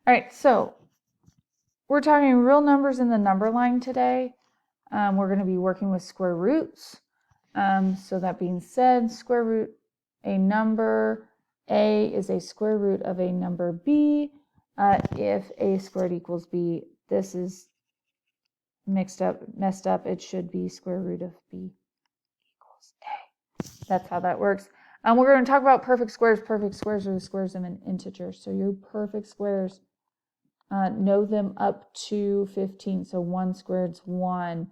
All right, so we're talking real numbers in the number line today. We're going to be working with square roots. So that being said, square root a number A is a square root of a number B. If A squared equals B, this is messed up. It should be square root of B equals A. That's how that works. We're going to talk about perfect squares. Perfect squares are the squares of an integer. So your perfect squares, know them up to 15. So 1 squared is 1,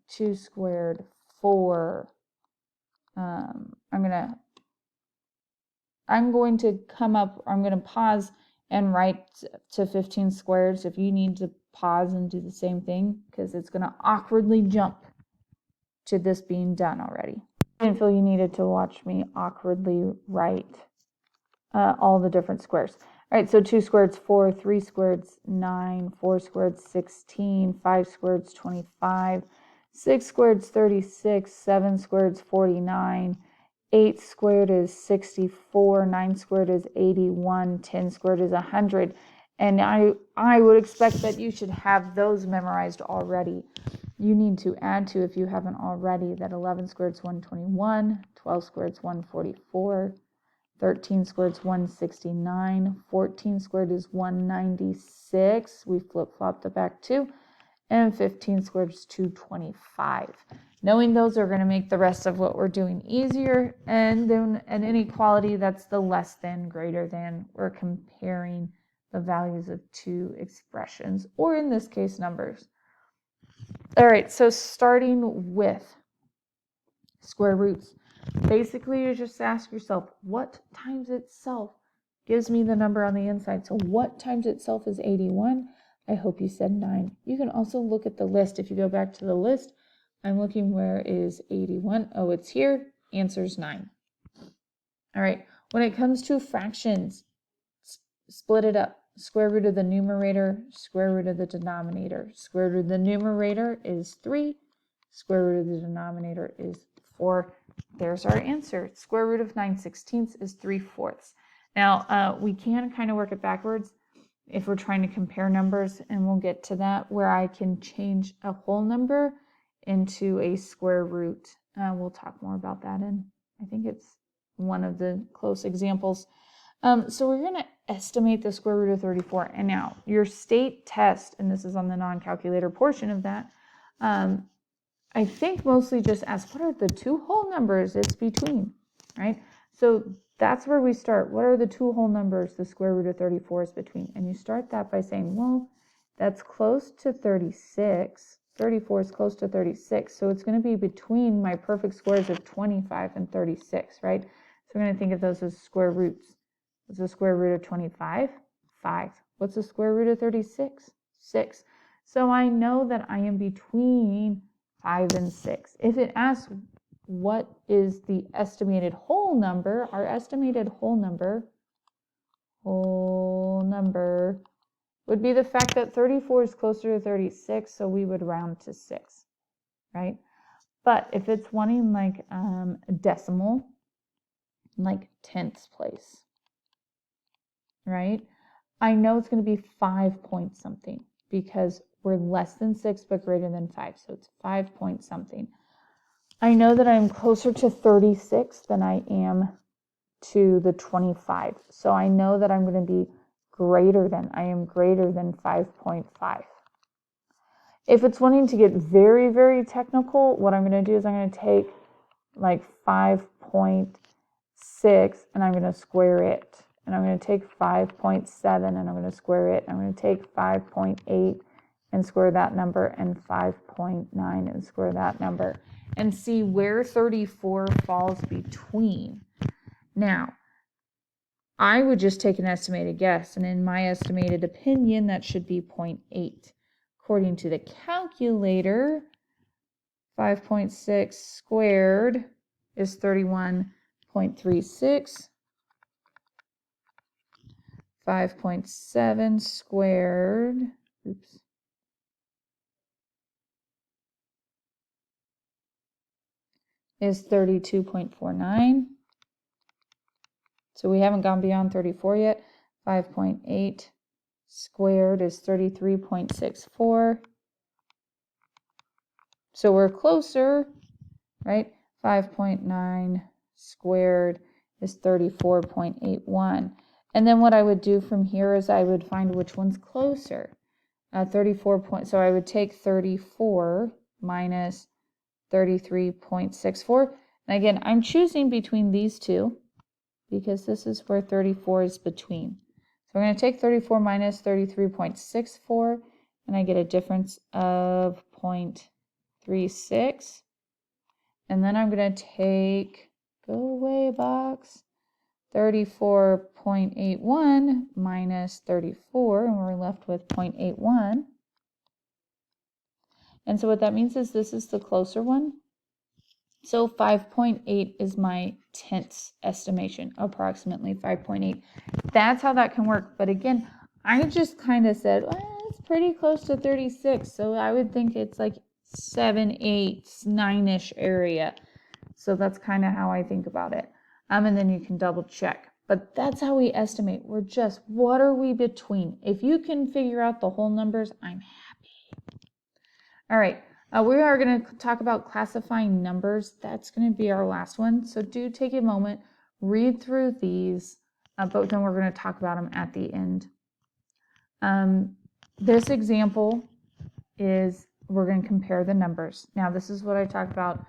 2 squared, 4. I'm going to pause and write to 15 squares. If you need to pause and do the same thing, because it's going to awkwardly jump to this being done already. I didn't feel you needed to watch me awkwardly write all the different squares. All right, so 2 squared is 4, 3 squared is 9, 4 squared is 16, 5 squared is 25, 6 squared is 36, 7 squared is 49, 8 squared is 64, 9 squared is 81, 10 squared is 100. And I would expect that you should have those memorized already. You need to add to, if you haven't already, that 11 squared is 121, 12 squared is 144, 13 squared is 169, 14 squared is 196. We flip-flopped it back 2. And 15 squared is 225. Knowing those are going to make the rest of what we're doing easier. And then an inequality, that's the less than, greater than. We're comparing the values of two expressions, or in this case, numbers. All right, so starting with square roots. Basically, you just ask yourself, what times itself gives me the number on the inside? So what times itself is 81? I hope you said 9. You can also look at the list. If you go back to the list, I'm looking, where is 81? Oh, it's here. Answer's 9. All right, when it comes to fractions, split it up. Square root of the numerator, square root of the denominator. Square root of the numerator is 3. Square root of the denominator is 4. There's our answer. Square root of 9/16 is 3/4. Now, we can kind of work it backwards if we're trying to compare numbers, and we'll get to that, where I can change a whole number into a square root. We'll talk more about that, and I think it's one of the close examples. So we're going to estimate the square root of 34. And now your state test, and this is on the non-calculator portion of that, I think mostly just ask, what are the two whole numbers it's between, right? So that's where we start. What are the two whole numbers the square root of 34 is between? And you start that by saying, well, that's close to 36. 34 is close to 36. So it's going to be between my perfect squares of 25 and 36, right? So we're going to think of those as square roots. What's the square root of 25? 5. What's the square root of 36? 6. So I know that I am between 5 and 6. If it asks what is the estimated whole number, our estimated whole number would be the fact that 34 is closer to 36, so we would round to 6, right? But if it's wanting like a decimal, like tenths place, right? I know it's going to be 5 point something, because we're less than 6 but greater than 5, so it's 5 point something. I know that I'm closer to 36 than I am to the 25, so I know that I'm going to be greater than 5.5. If it's wanting to get very, very technical, what I'm going to do is I'm going to take like 5.6 and I'm going to square it. And I'm going to take 5.7 and I'm going to square it. I'm going to take 5.8 and square that number, and 5.9 and square that number, and see where 34 falls between. Now, I would just take an estimated guess, and in my estimated opinion, that should be 0.8. According to the calculator, 5.6 squared is 31.36. 5.7 squared, is 32.49. So we haven't gone beyond 34 yet. 5.8 squared is 33.64. So we're closer, right? 5.9 squared is 34.81. And then what I would do from here is I would find which one's closer. 34 so I would take 34 minus 33.64. And again, I'm choosing between these two because this is where 34 is between. So we're going to take 34 minus 33.64, and I get a difference of 0.36. And then I'm going to take, go away box, 34.81 minus 34, and we're left with 0.81. And so what that means is this is the closer one. So 5.8 is my tenths estimation, approximately 5.8. That's how that can work. But again, I just kind of said, well, it's pretty close to 36. So I would think it's like 7, 8, 9-ish area. So that's kind of how I think about it. And then you can double check. But that's how we estimate. We're just, what are we between? If you can figure out the whole numbers, I'm happy. All right. We are going to talk about classifying numbers. That's going to be our last one. So do take a moment, read through these, but then we're going to talk about them at the end. This example is we're going to compare the numbers. Now, this is what I talked about,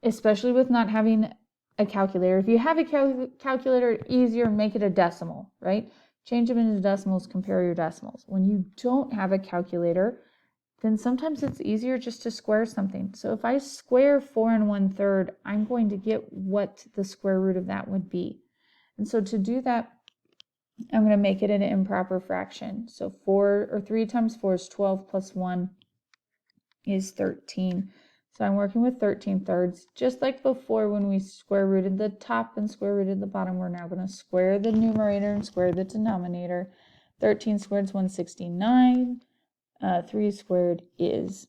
especially with not having a calculator. If you have a calculator, easier, make it a decimal, right? Change them into decimals, compare your decimals. When you don't have a calculator, then sometimes it's easier just to square something. So if I square 4 1/3, I'm going to get what the square root of that would be. And so to do that, I'm going to make it an improper fraction. So 3 times 4 is 12 plus 1 is 13. So I'm working with 13/3. Just like before when we square rooted the top and square rooted the bottom, we're now going to square the numerator and square the denominator. 13 squared is 169. 3 squared is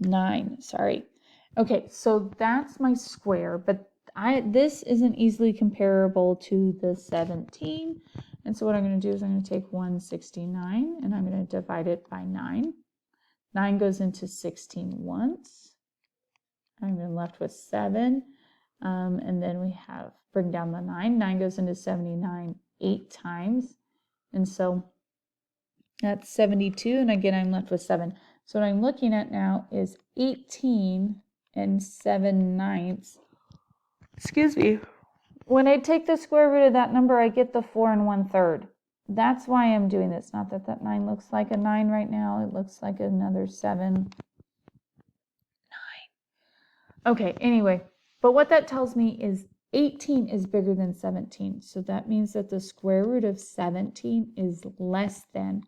9. Sorry. Okay, so that's my square, but this isn't easily comparable to the 17. And so what I'm going to do is I'm going to take 169 and I'm going to divide it by 9. 9 goes into 16 once. I'm then left with 7. And then we have, bring down the 9. 9 goes into 79 8 times. And so that's 72, and again, I'm left with 7. So what I'm looking at now is 18 and 7/9. Excuse me. When I take the square root of that number, I get the 4 1/3. That's why I'm doing this. Not that that 9 looks like a 9 right now. It looks like another 7. 9. Okay, anyway. But what that tells me is 18 is bigger than 17. So that means that the square root of 17 is less than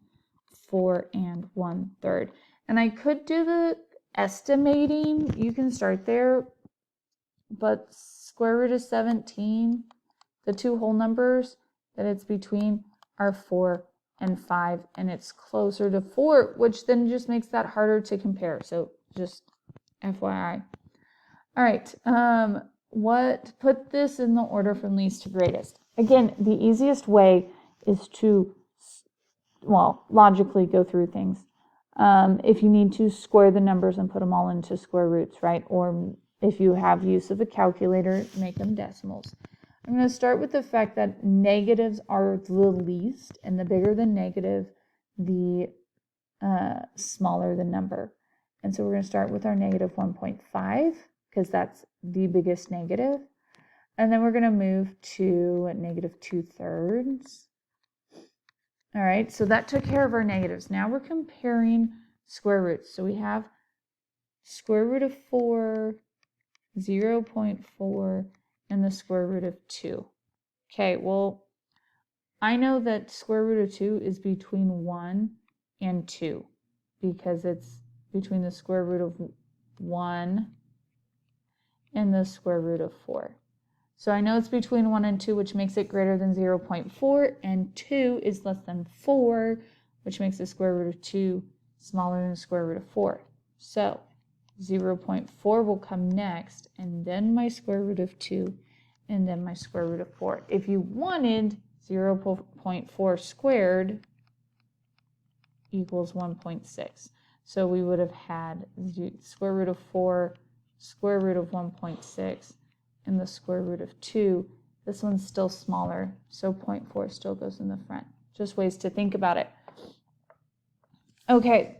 4 1/3. And I could do the estimating. You can start there. But square root of 17, the two whole numbers that it's between are 4 and 5. And it's closer to 4, which then just makes that harder to compare. So just FYI. All right. Put this in the order from least to greatest. Again, the easiest way is to logically go through things. If you need to square the numbers and put them all into square roots, right? Or if you have use of a calculator, make them decimals. I'm going to start with the fact that negatives are the least, and the bigger the negative, the smaller the number. And so we're going to start with our negative 1.5 because that's the biggest negative. And then we're going to move to negative 2/3. All right, so that took care of our negatives. Now we're comparing square roots. So we have square root of 4, 0.4, and the square root of 2. Okay, well, I know that square root of 2 is between 1 and 2 because it's between the square root of 1 and the square root of 4. So I know it's between 1 and 2, which makes it greater than 0.4, and 2 is less than 4, which makes the square root of 2 smaller than the square root of 4. So 0.4 will come next, and then my square root of 2, and then my square root of 4. If you wanted 0.4 squared equals 1.6. So we would have had the square root of 4, square root of 1.6, and the square root of 2. This one's still smaller, so 0.4 still goes in the front. Just ways to think about it. Okay.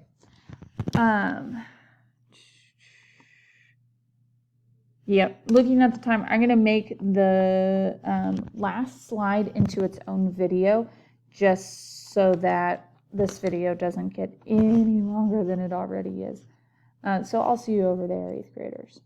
Yep, looking at the time, I'm going to make the last slide into its own video just so that this video doesn't get any longer than it already is. So I'll see you over there, 8th graders.